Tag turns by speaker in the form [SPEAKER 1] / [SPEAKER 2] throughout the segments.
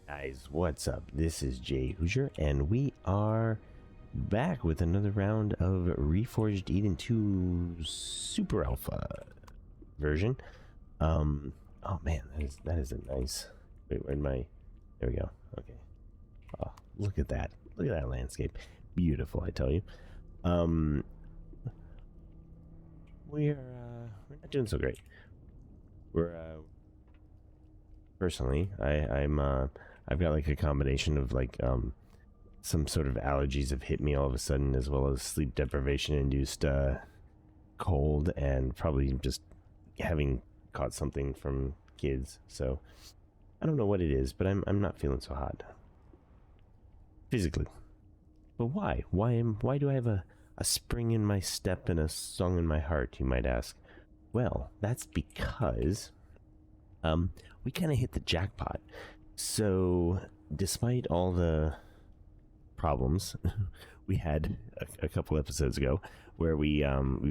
[SPEAKER 1] Guys, what's up? This is Jhoosier, and we are back with another round of Reforged Eden 2 Super Alpha version. Oh man, that is a nice. Wait, where'd my? There we go. Okay. Oh, look at that! Look at that landscape. Beautiful, I tell you. We're not doing so great. We're personally, I've got like a combination of like some sort of allergies have hit me all of a sudden, as well as sleep deprivation induced cold, and probably just having caught something from kids. So I don't know what it is, but I'm not feeling so hot physically. But why? Why do I have a spring in my step and a song in my heart, you might ask? Well, that's because we kind of hit the jackpot. So despite all the problems we had a couple episodes ago, where we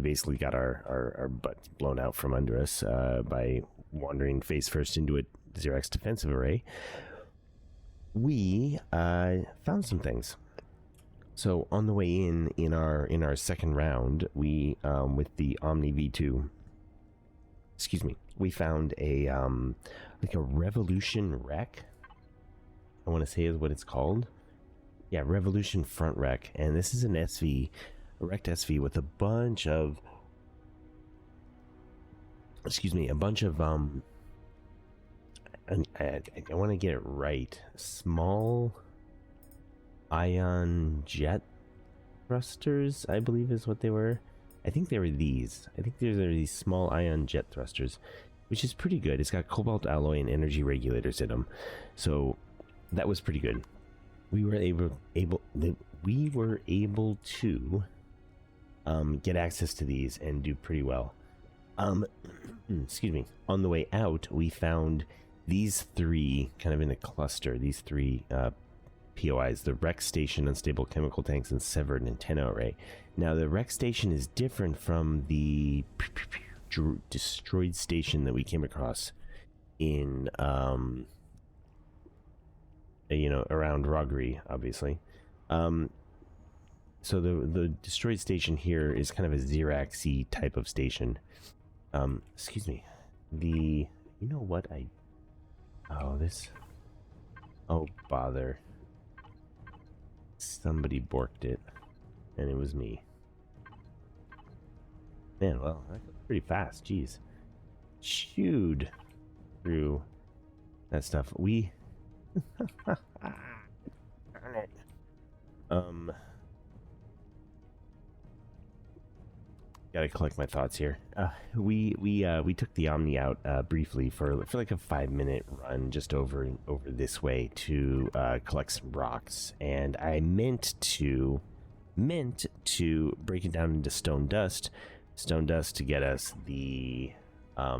[SPEAKER 1] basically got our butts blown out from under us by wandering face first into a Xerax defensive array, we found some things. So on the way in our second round, we with the Omni V2, we found a like a Revolution wreck, I want to say is what it's called. Yeah, Revolution front wreck, and this is an SV, a wrecked SV with a bunch of I want to get it right, small ion jet thrusters, I believe is what they were. I think they were these. I think there are these small ion jet thrusters, which is pretty good. It's got cobalt alloy and energy regulators in them, so that was pretty good. We were able to get access to these and do pretty well. Excuse me. On the way out, we found these three kind of in a cluster. These three POIs: the wreck station, unstable chemical tanks, and severed antenna array. Now, the wreck station is different from the destroyed station that we came across in around Rogri, obviously. So the destroyed station here is kind of a Xerax-y type of station. Excuse me. You know what oh bother. Somebody borked it, and it was me. Man, well, that goes pretty fast. Jeez. Chewed through that stuff. We darn it. Gotta collect my thoughts here. We took the Omni out briefly for like a 5-minute run just over this way to collect some rocks, and I meant to break it down into stone dust to get us the I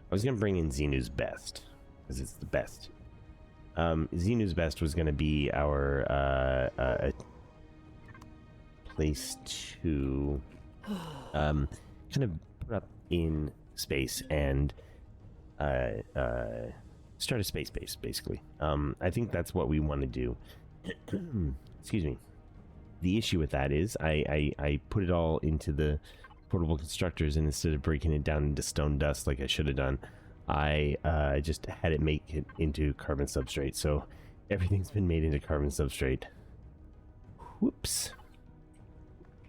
[SPEAKER 1] was gonna bring in Xenu's Best because it's the best. Xenu's Best was gonna be our place to kind of put up in space and start a space base, basically. I think that's what we want to do. Excuse me. The issue with that is I put it all into the portable constructors, and instead of breaking it down into stone dust like I should have done, I just had it make it into carbon substrate. So everything's been made into carbon substrate. Whoops.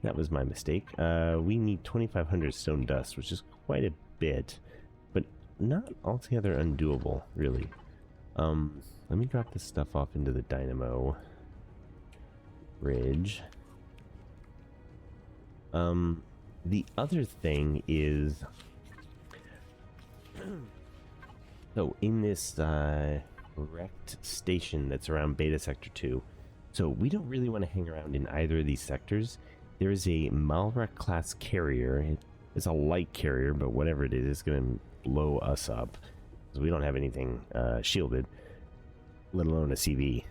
[SPEAKER 1] That was my mistake. We need 2,500 stone dust, which is quite a bit, but not altogether undoable, really. Let me drop this stuff off into the dynamo bridge. The other thing is, so in this wrecked station that's around Beta Sector 2, so we don't really want to hang around in either of these sectors. There is a Malrek class carrier. It's a light carrier, but whatever it is, it's going to blow us up because we don't have anything shielded, let alone a CV.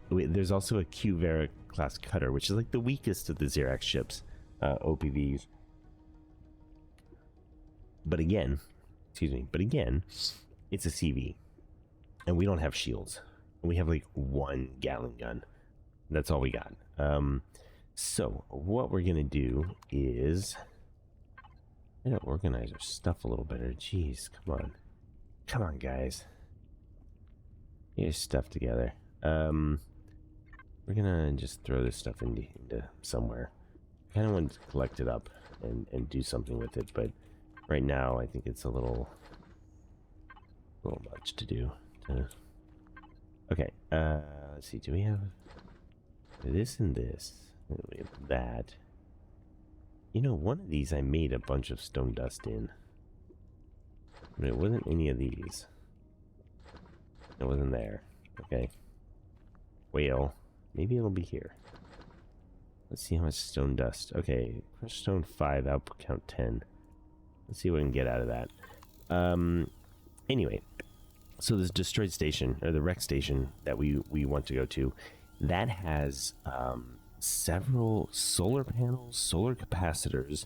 [SPEAKER 1] There's also a Q-Vera class cutter, which is like the weakest of the Xerax ships, OPVs. But again, it's a CV. And we don't have shields. We have like one Gatling gun. That's all we got. So what we're gonna do is try to organize our stuff a little better. Jeez, come on, guys, get your stuff together. We're gonna just throw this stuff into somewhere. I kind of want to collect it up and do something with it, but right now I think it's a little much to do. Okay, let's see. Do we have this and this? We have that. You know, one of these I made a bunch of stone dust in, but it wasn't any of these. It wasn't there. Okay. Well, maybe it'll be here. Let's see how much stone dust. Okay, crush stone 5, output count 10. Let's see what we can get out of that. Anyway, so this destroyed station, or the wreck station that we want to go to, that has several solar panels, solar capacitors.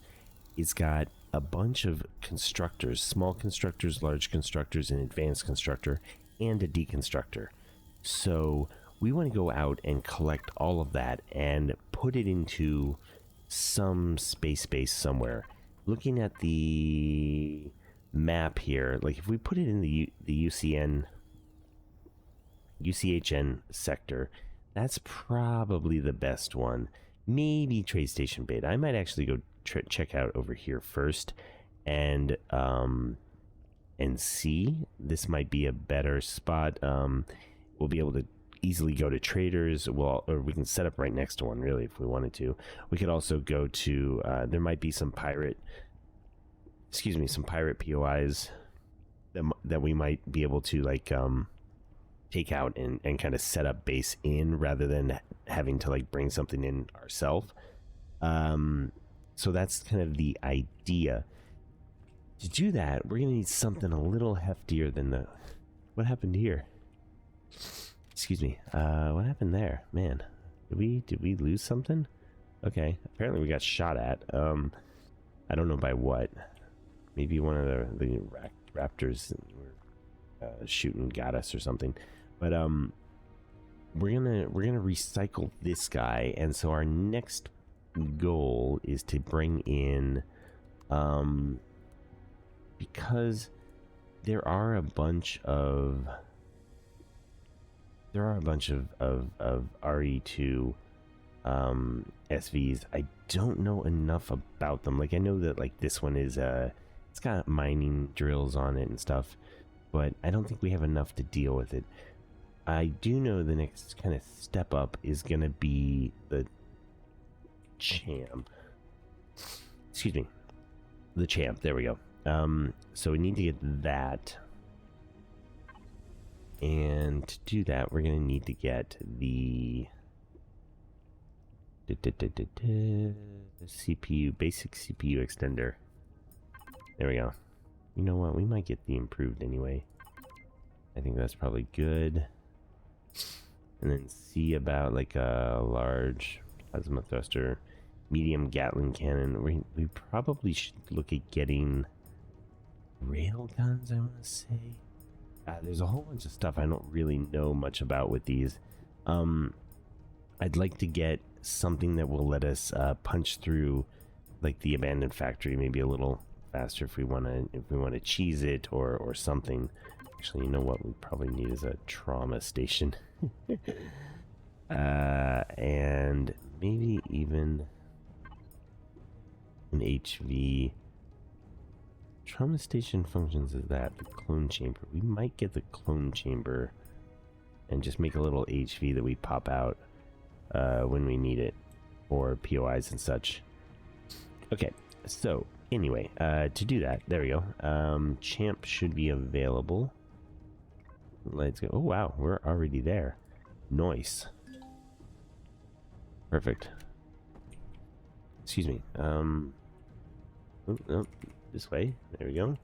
[SPEAKER 1] It's got a bunch of constructors, small constructors, large constructors, an advanced constructor, and a deconstructor. So we want to go out and collect all of that and put it into some space somewhere. Looking at the map here, like if we put it in the UCHN sector, that's probably the best one. Maybe Trade Station Beta. I might actually go check out over here first and see. This might be a better spot. We'll be able to easily go to traders. Or we can set up right next to one, really, if we wanted to. We could also go to there might be some pirate POIs that we might be able to like take out and kind of set up base in, rather than having to like bring something in ourselves. So that's kind of the idea. To do that, we're gonna need something a little heftier than the... What happened here? Excuse me. What happened there? Man, did we lose something? Okay, apparently we got shot at. I don't know by what. Maybe one of the raptors were shooting got us or something. But we're gonna recycle this guy, and so our next goal is to bring in because there are a bunch of RE2 SVs. I don't know enough about them. Like I know that like this one is it's got mining drills on it and stuff, but I don't think we have enough to deal with it. I do know the next kind of step up is gonna be the champ. Excuse me, the champ. There we go. So we need to get that, and to do that, we're gonna need to get the CPU, basic CPU extender. There we go. You know what? We might get the improved anyway. I think that's probably good. And then see about like a large plasma thruster, medium Gatling cannon. We probably should look at getting rail guns, I want to say. There's a whole bunch of stuff I don't really know much about with these. I'd like to get something that will let us punch through like the abandoned factory maybe a little faster if we want to cheese it or something. Actually, you know what we probably need is a trauma station. And maybe even an HV. Trauma station functions as that, the clone chamber. We might get the clone chamber and just make a little HV that we pop out when we need it, or POIs and such. Okay, so anyway, to do that, there we go. Champ should be available. Let's go. Oh wow, we're already there. Nice. Perfect. Excuse me. Oh, this way. There we go.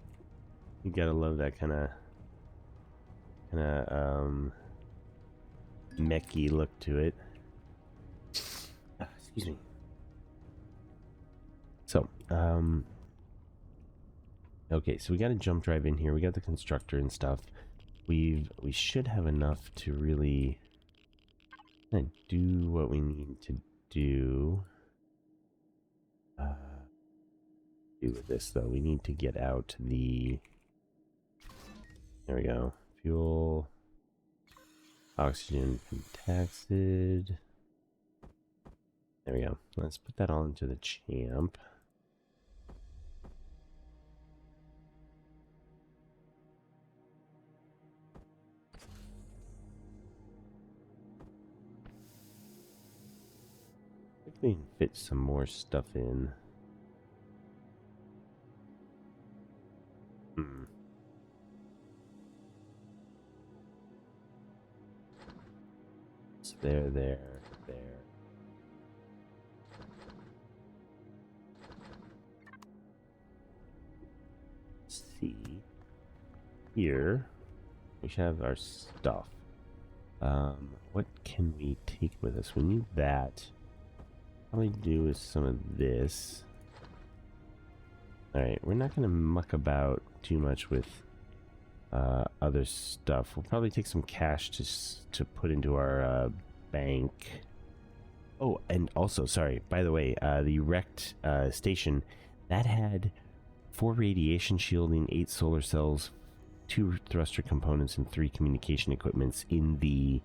[SPEAKER 1] You gotta love that kind of mechy look to it. Excuse me. So, okay, so we got a jump drive in here. We got the constructor and stuff. we should have enough to really do what we need to do. Do with this though. We need to get out the. There we go. Fuel, oxygen, contacted. There we go. Let's put that all into the champ. We can fit some more stuff in. So there. Let's see. Here, we should have our stuff. What can we take with us? We need that. All we do is some of this. Alright, we're not going to muck about too much with other stuff. We'll probably take some cash to put into our bank. Oh, and also, sorry, by the way, the wrecked station, that had 4 radiation shielding, 8 solar cells, 2 thruster components, and 3 communication equipments in the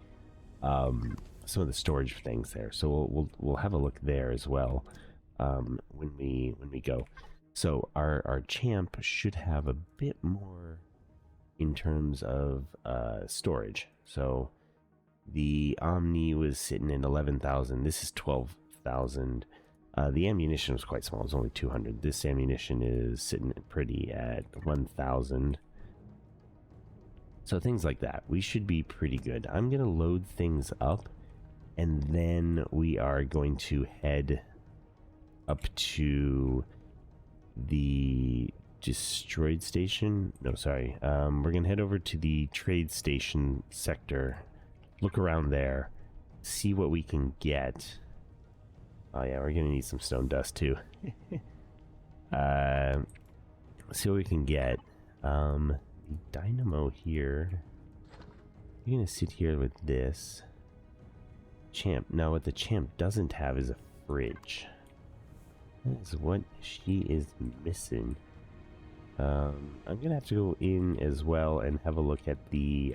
[SPEAKER 1] some of the storage things there. So we'll have a look there as well when we go. So our champ should have a bit more in terms of storage. So the Omni was sitting at 11,000. This is 12,000. The ammunition was quite small. It was only 200. This ammunition is sitting pretty at 1,000. So things like that. We should be pretty good. I'm going to load things up, and then we are going to head up to the destroyed station. No, sorry. We're going to head over to the trade station sector. Look around there. See what we can get. Oh yeah, we're going to need some stone dust too. See what we can get. The dynamo here. You're going to sit here with this. Champ. Now what the champ doesn't have is a fridge. That is what she is missing. I'm going to have to go in as well and have a look at the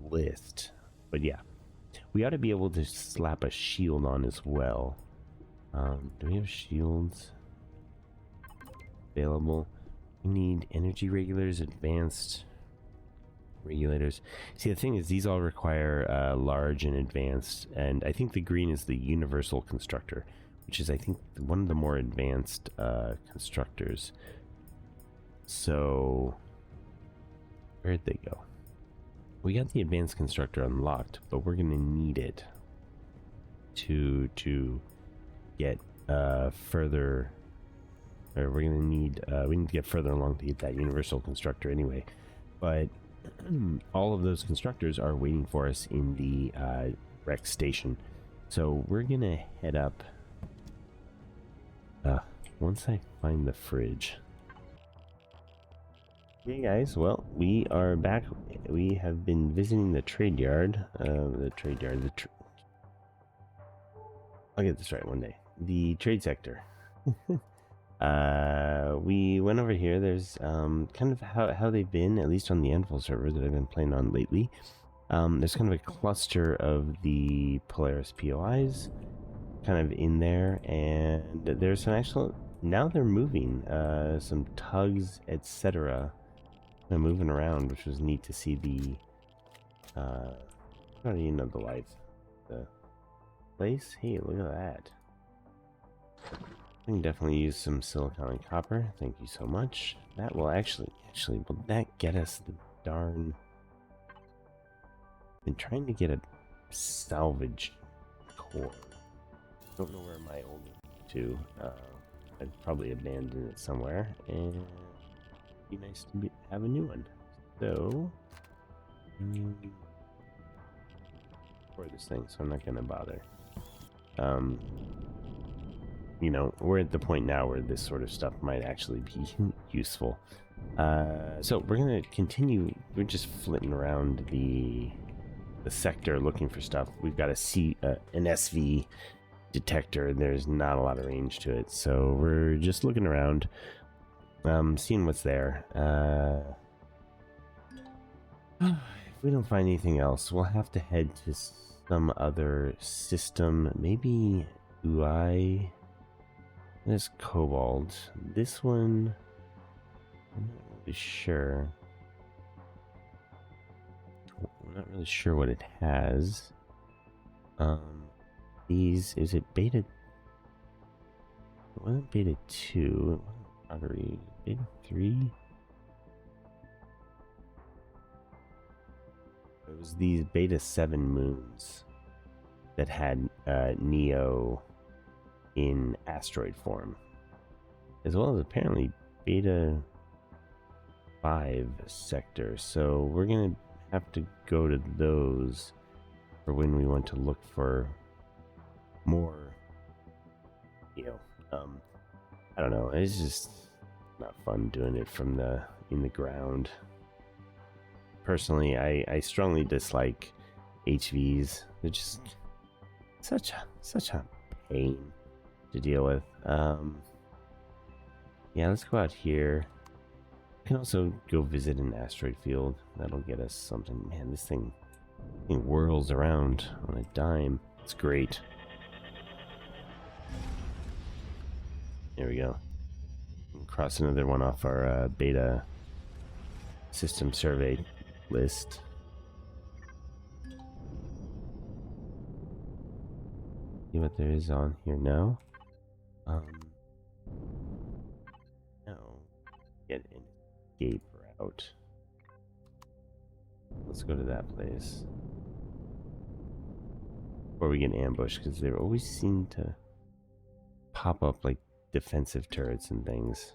[SPEAKER 1] list. But yeah, we ought to be able to slap a shield on as well. Do we have shields available? We need energy regulators, advanced regulators. See, the thing is, these all require large and advanced, and I think the green is the universal constructor, which is, I think, one of the more advanced constructors. So where'd they go? We got the advanced constructor unlocked, but we're gonna need it to get further, or we're gonna need we need to get further along to get that universal constructor anyway. But all of those constructors are waiting for us in the wreck station, so we're gonna head up once I find the fridge. Hey guys, well, we are back. We have been visiting the trade yard. I'll get this right one day. The trade sector. We went over here. There's kind of how they've been, at least on the Anvil server that I've been playing on lately. There's kind of a cluster of the Polaris POIs kind of in there, and there's some actual, now they're moving, some tugs, etc. They're moving around, which was neat to see. The I don't even know the lights, the place. Hey, look at that. I can definitely use some silicon and copper. Thank you so much. That will actually will that get us the darn? Been trying to get a salvage core. Don't know where my old one went to. I'd probably abandon it somewhere, and it'd be nice to have a new one. So for this thing, so I'm not gonna bother. you know, we're at the point now where this sort of stuff might actually be useful. So we're gonna continue. We're just flitting around the sector looking for stuff. We've got an SV detector. There's not a lot of range to it, so we're just looking around, seeing what's there. If we don't find anything else, we'll have to head to some other system. Maybe UI. There's Cobalt. This one, I'm not really sure. I'm not really sure what it has. These, is it beta? It wasn't beta 2. It wasn't Augury. Beta 3? It was these beta 7 moons that had Neo in asteroid form, as well as apparently beta 5 sector. So we're gonna have to go to those for when we want to look for more, you know, I don't know, it's just not fun doing it from in the ground. Personally, I strongly dislike HVs. They're just such a pain to deal with. Yeah, let's go out here. We can also go visit an asteroid field. That'll get us something. Man, this thing whirls around on a dime. It's great. There we go. Cross another one off our beta system survey list. See what there is on here now. No. Get an escape route. Let's go to that place before we get ambushed, because they always seem to pop up like defensive turrets and things.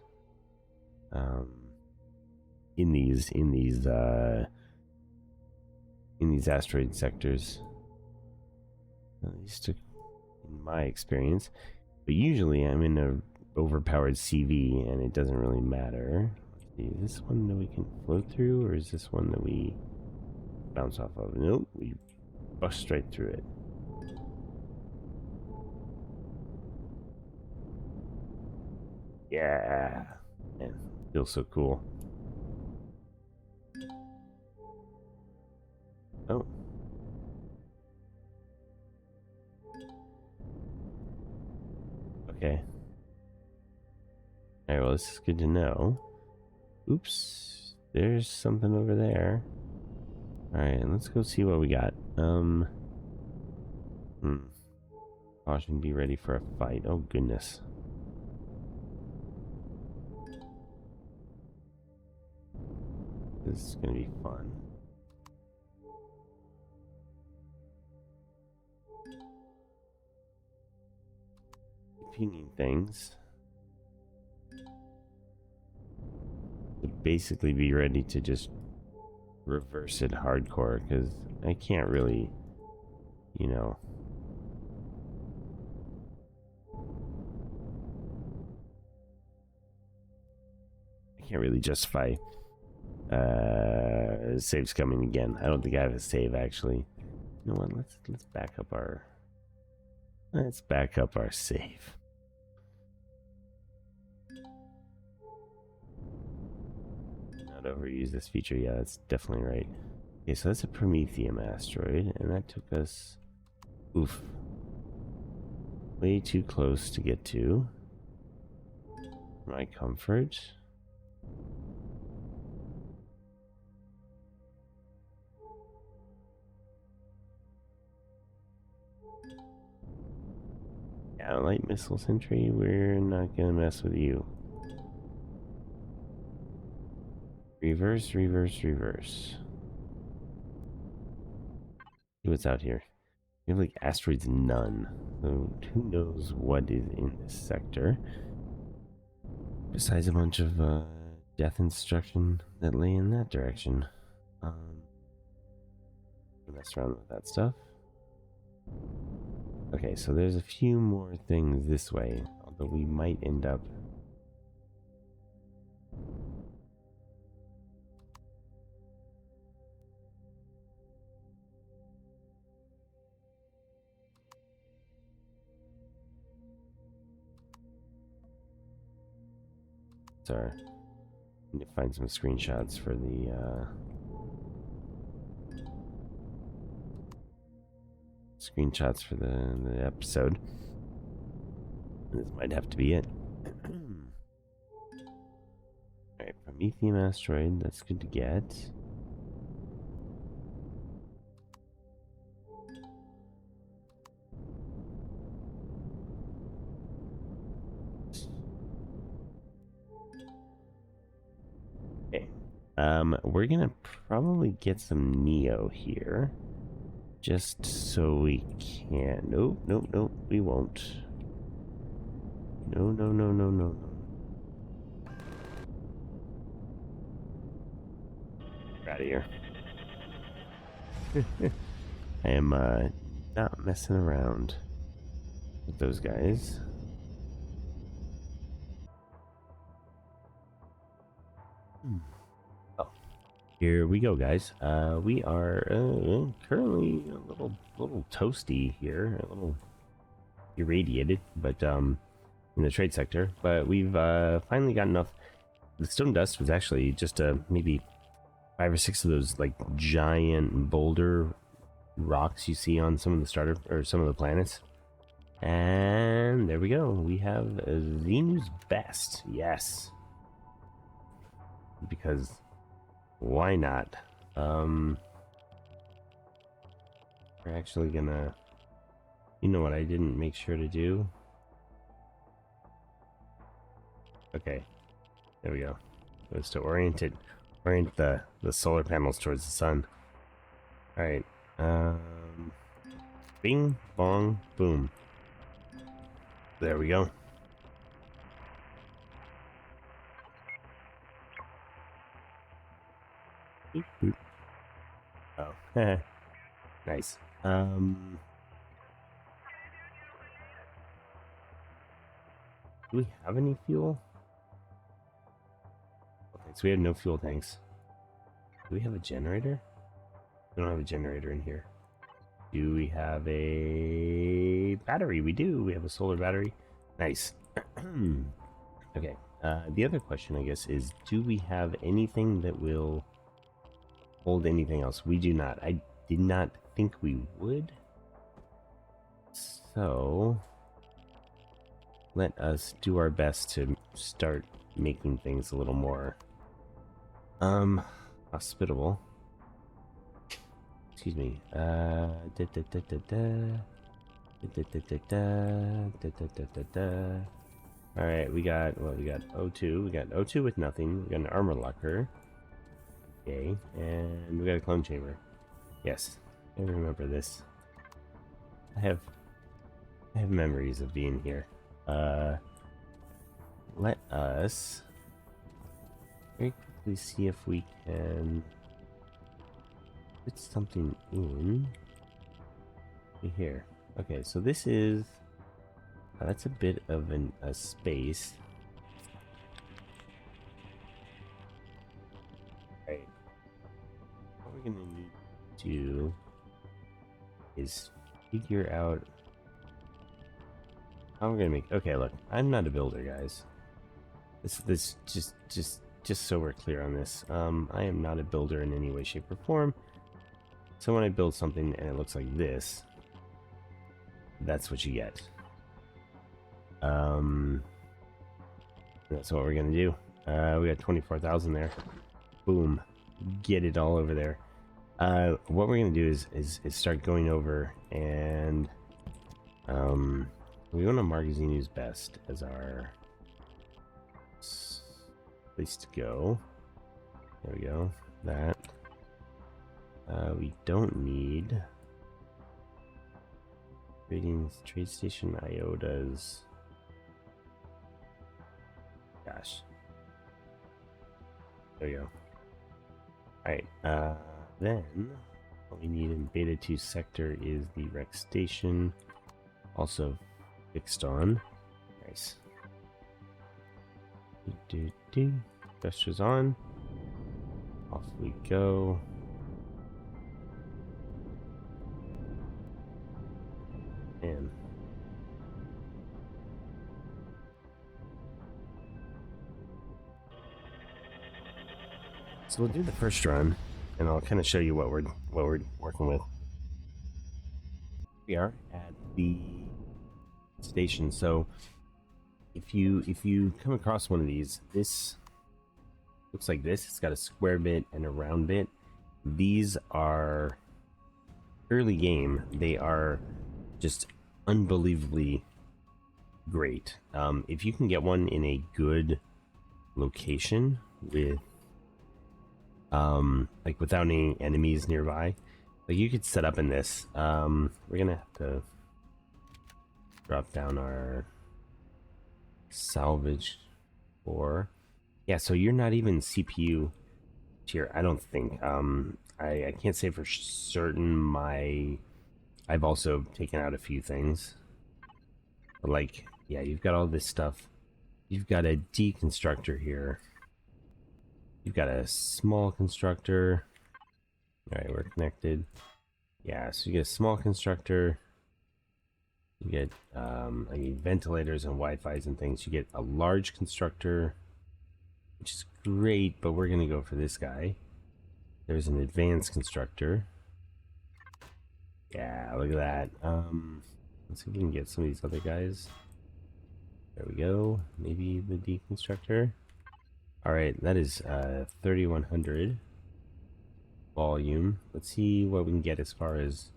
[SPEAKER 1] In these asteroid sectors, at least in my experience. But usually I'm in a overpowered CV and it doesn't really matter. Is this one that we can float through, or is this one that we bounce off of? Nope, we bust straight through it. Yeah, man, feels so cool. Oh. Okay. Alright, well, this is good to know. Oops. There's something over there. Alright, let's go see what we got. Caution, be ready for a fight. Oh, goodness. This is gonna be fun. Pinging things. Would basically be ready to just reverse it hardcore, because I can't really, you know. I can't really justify saves coming again. I don't think I have a save actually. You know what? Let's back up our save. Not overuse this feature. Yeah, that's definitely right. Okay, so that's a Prometheum asteroid, and that took us, oof, way too close to get to. For my comfort. Yeah, light missile sentry, we're not gonna mess with you. Reverse, reverse, reverse. See what's out here. We have like asteroids none. So who knows what is in this sector. Besides a bunch of death and destruction that lay in that direction. Mess around with that stuff. Okay, so there's a few more things this way. I'll Although we might end up... Sorry. Need to find some screenshots for the, screenshots for the episode. This might have to be it. Alright, Prometheum asteroid, that's good to get. Okay. We're gonna probably get some Neo here. Just so we can... Nope, nope, nope, we won't. No, no, no, no, no, no. Get out of here. I am, not messing around with those guys. Oh, here we go, guys. We are currently a little toasty here, a little irradiated, but in the trade sector. But we've finally got enough. The stone dust was actually just maybe 5 or 6 of those like giant boulder rocks you see on some of the starter or some of the planets. And there we go. We have Xenu's best. Yes. Because why not? We're actually gonna... You know what I didn't make sure to do? Okay. There we go. It was to orient the solar panels towards the sun. Alright. Bing, bong, boom. There we go. Boop, boop. Oh, nice. Do we have any fuel? Okay, so we have no fuel tanks. Do we have a generator? We don't have a generator in here. Do we have a battery? We do. We have a solar battery. Nice. Okay. The other question, I guess, is do we have anything that will hold anything else? We do not. I did not think we would. So let us do our best to start making things a little more hospitable. Excuse me. Alright, we got O2. We got O2 with nothing. We got an armor locker. Okay, and we got a clone chamber. Yes, I remember this. I have memories of being here. Let us very quickly see if we can put something in here. Okay, so this is that's a bit of a space. Right. What we're gonna need to do is figure out how we're gonna make. Okay, look, I'm not a builder, guys. This just so we're clear on this. I am not a builder in any way, shape, or form. So when I build something and it looks like this, that's what you get. That's what we're gonna do. We got 24,000 there. Boom, get it all over there. What we're gonna do is start going over and we want to mark Xenu's best as our place to go. There we go. That. We don't need ratings, trade station iotas. Gosh. There we go. Alright, then what we need in beta 2 sector is the rec station. Also fixed on. Nice. Gestures on. Off we go. Man. So we'll do the first run, and I'll kind of show you what we're working with. We are at the station. So if you come across one of these, this looks like this. It's got a square bit and a round bit. These are early game. They are just unbelievably great. If you can get one in a good location with like without any enemies nearby, like you could set up in this. We're gonna have to drop down our salvage for, yeah, so you're not even CPU tier, I don't think. I can't say for certain. I've also taken out a few things, but like, yeah, you've got all this stuff. You've got a deconstructor here. You've got a small constructor. All right, we're connected. Yeah, so you get a small constructor. You get I mean, ventilators and Wi-Fi's and things. You get a large constructor, which is great, but we're gonna go for this guy. There's an advanced constructor. Yeah, look at that. Let's see if we can get some of these other guys. There we go. Maybe the deconstructor. All right, that is 3100 volume. Let's see what we can get as far as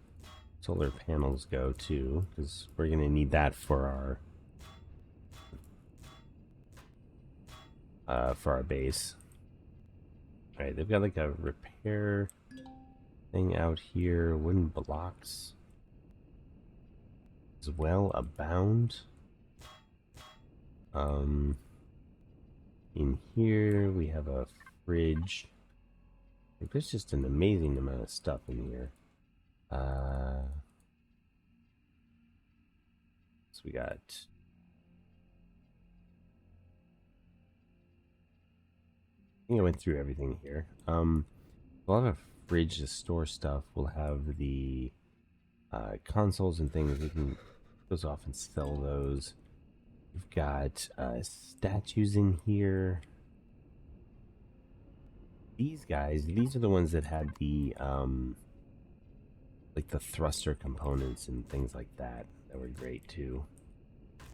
[SPEAKER 1] solar panels go too, because we're gonna need that for our base. All right, they've got like a repair thing out here. Wooden blocks as well abound. In here we have a fridge. Like, there's just an amazing amount of stuff in here. So we got, I think I went through everything here. We'll have a fridge to store stuff. We'll have the consoles and things. We can goes off and sell those. We've got statues in here. These guys, these are the ones that had the like the thruster components and things like that that were great too.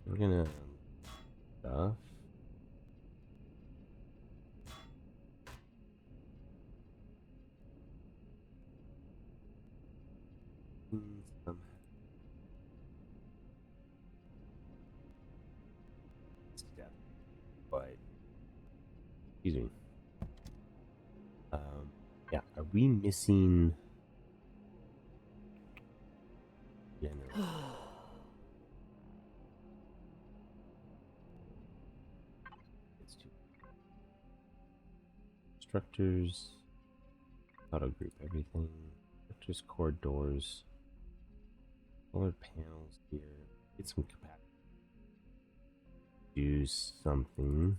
[SPEAKER 1] We're gonna stuff. But excuse me. Yeah, are we missing generator? It's two structures. Auto group everything. Structures, core doors, solar panels here. Get some capacity. Do something.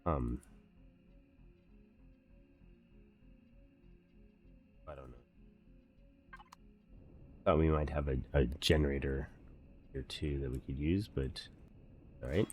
[SPEAKER 1] I don't know. Thought we might have a generator here too that we could use, but all right.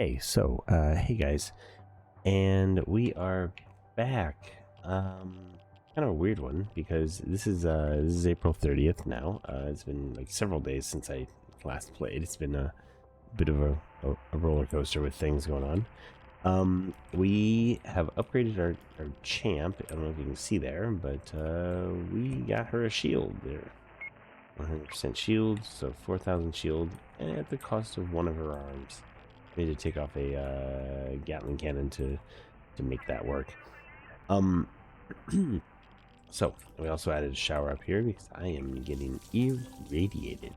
[SPEAKER 1] Okay, so hey guys, and we are back. Kind of a weird one because this is April 30th now. It's been like several days since I last played. It's been a bit of a roller coaster with things going on. We have upgraded our champ. I don't know if you can see there, but we got her a shield there. 100% shield, so 4,000 shield at the cost of one of her arms. We had to take off a Gatling cannon to make that work. So we also added a shower up here because I am getting irradiated.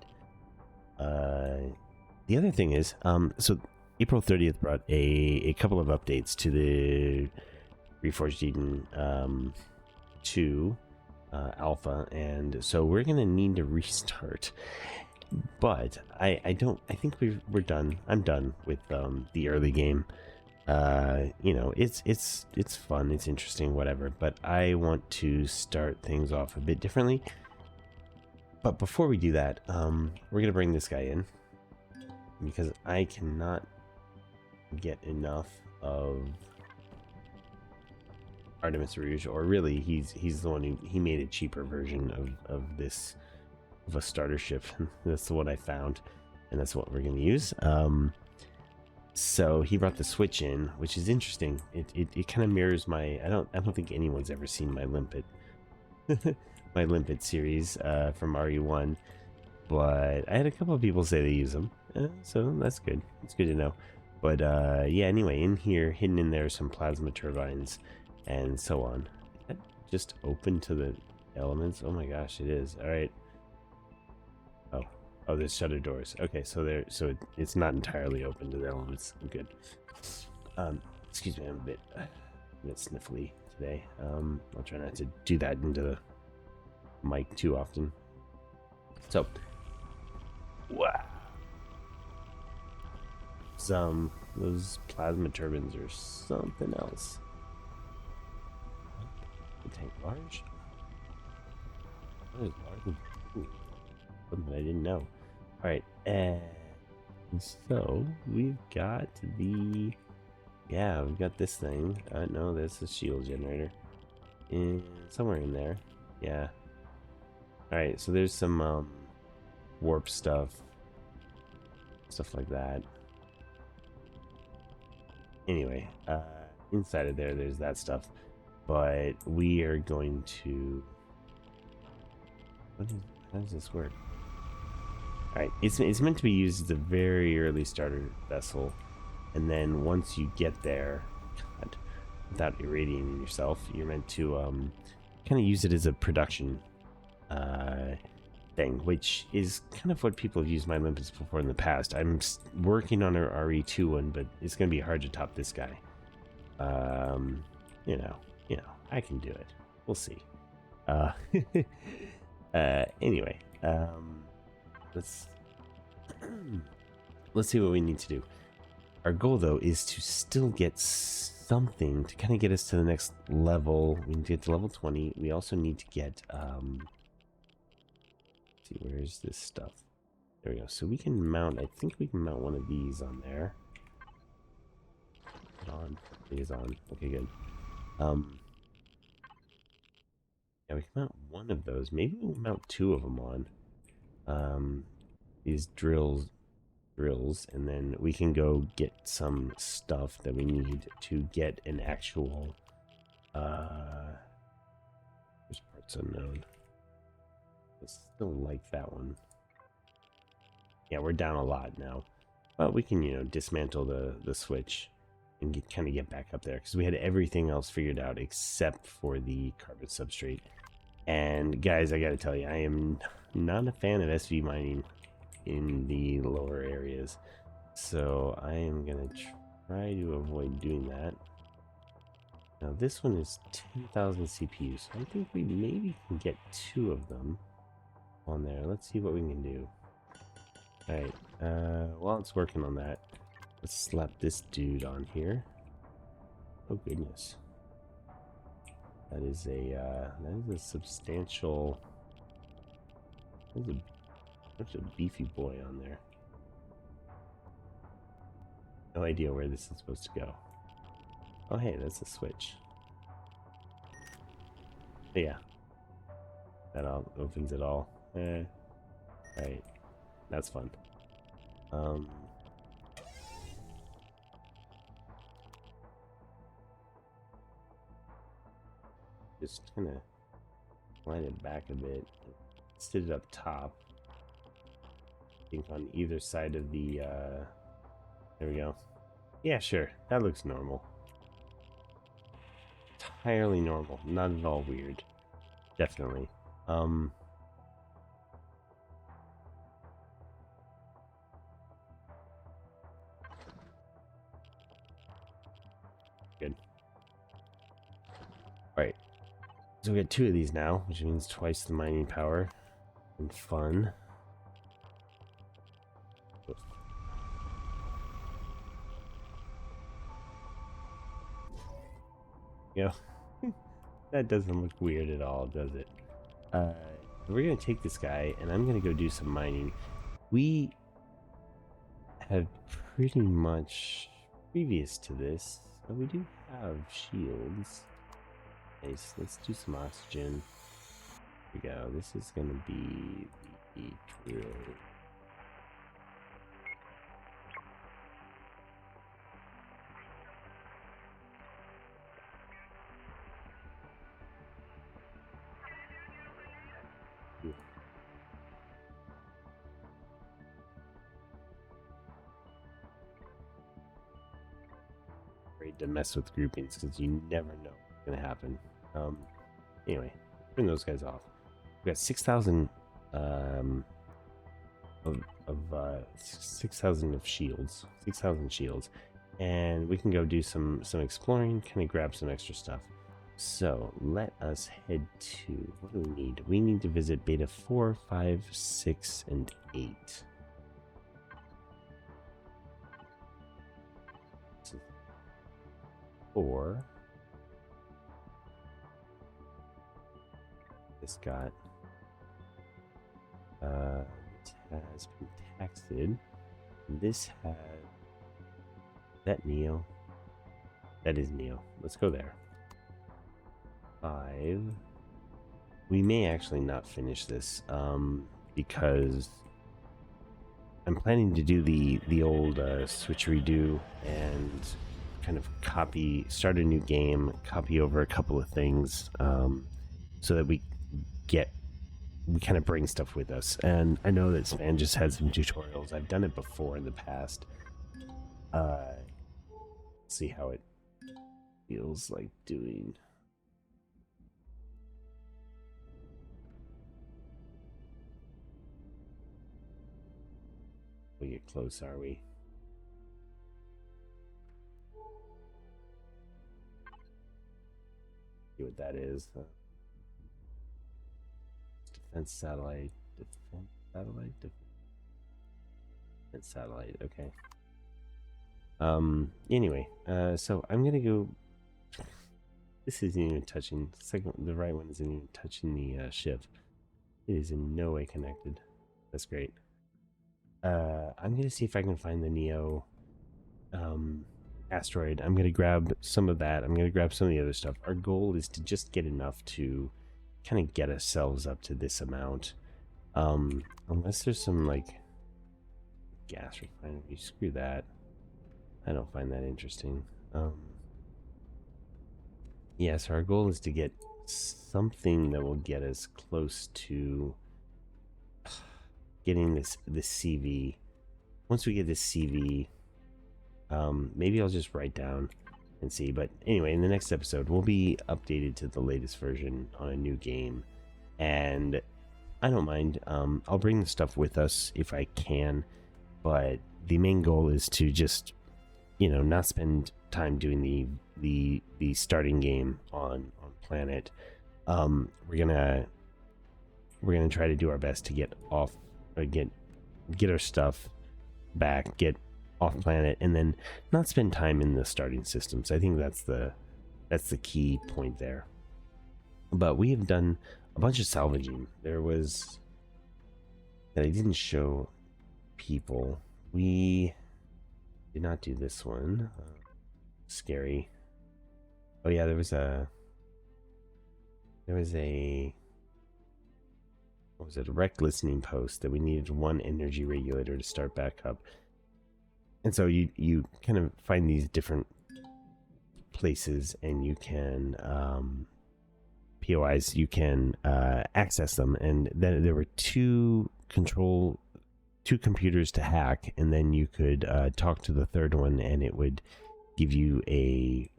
[SPEAKER 1] The other thing is, so April 30th brought a couple of updates to the Reforged Eden 2 alpha, and so we're gonna need to restart. But I think we're done. I'm done with the early game. You know, it's fun, it's interesting, whatever, but I want to start things off a bit differently. But before we do that, we're gonna bring this guy in because I cannot get enough of Artemis Rouge, or really he's the one he made a cheaper version of this, of a starter ship. That's the one I found, and that's what we're going to use. So he brought the switch in, which is interesting. It kind of mirrors my, I don't think anyone's ever seen my Limpet my Limpet series from RE1, but I had a couple of people say they use them, so that's good. It's good to know. But yeah, anyway, in here, hidden in there, are some plasma turbines and so on. Is that just open to the elements? Oh my gosh, it is. All right. Oh, there's shutter doors. Okay, so it's not entirely open to the elements. I'm good. Excuse me, I'm a bit sniffly today. I'll try not to do that into the mic too often. So, wow. Those plasma turbines are something else. The tank large? What is large? Ooh, something I didn't know. All right, and so we've got we've got this thing. No, that's a shield generator. Somewhere in there. Yeah. All right, so there's some warp stuff like that. Anyway, inside of there's that stuff, but we are going to. How does this work? All right, it's meant to be used as a very early starter vessel, and then once you get there, God, without irradiating yourself, you're meant to kind of use it as a production thing, which is kind of what people have used my Olympus before in the past. I'm working on an RE2 one, but it's going to be hard to top this guy. You know, I can do it. We'll see. Anyway, let's see what we need to do. Our goal, though, is to still get something to kind of get us to the next level. We need to get to level 20. We also need to get see, where's this stuff? There we go. So we can mount, I think we can mount one of these on there. On. It is on. Okay, good. Yeah, we can mount one of those. Maybe we'll mount two of them on. These drills, and then we can go get some stuff that we need to get an actual there's parts unknown. I still like that one. Yeah, we're down a lot now, but we can, you know, dismantle the switch and kind of get back up there, because we had everything else figured out except for the carbon substrate. And guys, I gotta tell you, I am not a fan of SV mining in the lower areas, so I am gonna try to avoid doing that. Now this one is 10,000 CPUs, so I think we maybe can get two of them on there. Let's see what we can do. All right, while it's working on that, let's slap this dude on here. Oh goodness, that is a substantial. There's a beefy boy on there. No idea where this is supposed to go. Oh, hey, that's a switch. But yeah. That all opens it all. Right. That's fun. Just kind of line it back a bit. Sit it up top. I think on either side of the, there we go. Yeah, sure. That looks normal. Entirely normal. Not at all weird. Definitely. Good. Alright. So we got 2 of these now, which means twice the mining power. And fun. You know, that doesn't look weird at all, does it? We're going to take this guy, and I'm going to go do some mining. We have pretty much, previous to this, we do have shields. Nice, let's do some oxygen. Here we go. This is going to be the drill. To mess with groupings because you never know what's gonna happen. Anyway, turn those guys off. We got 6,000 of 6,000 of shields, 6,000 shields, and we can go do some exploring, kind of grab some extra stuff. So let us head to, what do we need? We need to visit beta 4, 5, 6, and 8. Or this got it has been taxed. This has that Neo. That is Neo. Let's go there. 5. We may actually not finish this because I'm planning to do the old switcheroo and kind of start a new game, copy over a couple of things, so that we kind of bring stuff with us. And I know that Span just had some tutorials. I've done it before in the past. See how it feels like doing. We get close, are we? See what that is. Defense satellite. Defense satellite. Okay. Anyway, so I'm gonna go. This isn't even touching. The right one isn't even touching the ship. It is in no way connected. That's great. I'm gonna see if I can find the Neo asteroid. I'm gonna grab some of that. I'm gonna grab some of the other stuff. Our goal is to just get enough to kind of get ourselves up to this amount. Unless there's some like gas refinery. Screw that. I don't find that interesting. Yeah, so our goal is to get something that will get us close to getting this CV. Once we get this CV, maybe I'll just write down and see. But anyway, in the next episode, we'll be updated to the latest version on a new game, and I don't mind. I'll bring the stuff with us if I can, but the main goal is to just, you know, not spend time doing the starting game on planet. We're gonna try to do our best to get off, or get our stuff back, get off planet, and then not spend time in the starting systems. I think that's the key point there. But we have done a bunch of salvaging. There was that I didn't show people. We Did not do this one. Scary. Oh yeah, there was a what was it, a rec listening post that we needed one energy regulator to start back up. And so you kind of find these different places, and you can POIs, you can access them. And then there were two computers to hack, and then you could talk to the third one, and it would give you a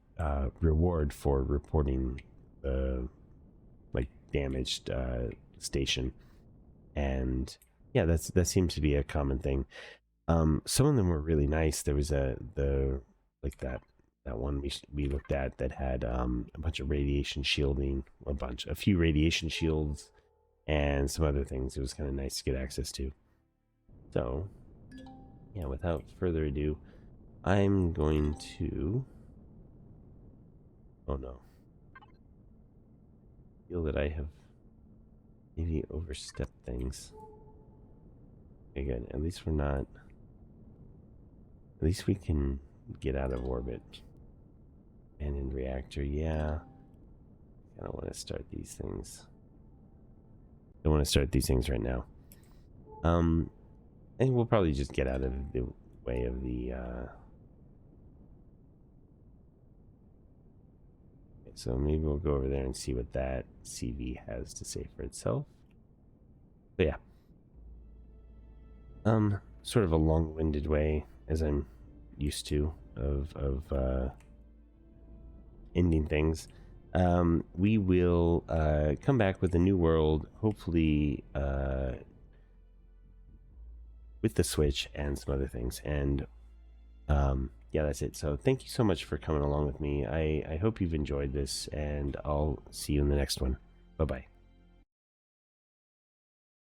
[SPEAKER 1] reward for reporting the damaged station. And yeah, that seems to be a common thing. Some of them were really nice. There was that one we looked at that had a bunch of radiation shielding, a few radiation shields, and some other things. It was kind of nice to get access to. So yeah, without further ado, I'm going to, oh no, I feel that I have maybe overstepped things. Okay, good. At least we're not, at least we can get out of orbit. Abandoned reactor, yeah. I don't want to start these things. Don't want to start these things right now. I think we'll probably just get out of the way of the so maybe we'll go over there and see what that CV has to say for itself. But yeah. Sort of a long-winded way, as I'm used to, of ending things. We will come back with a new world, hopefully with the Switch and some other things. And yeah, that's it. So thank you so much for coming along with me. I hope you've enjoyed this, and I'll see you in the next one. Bye-bye.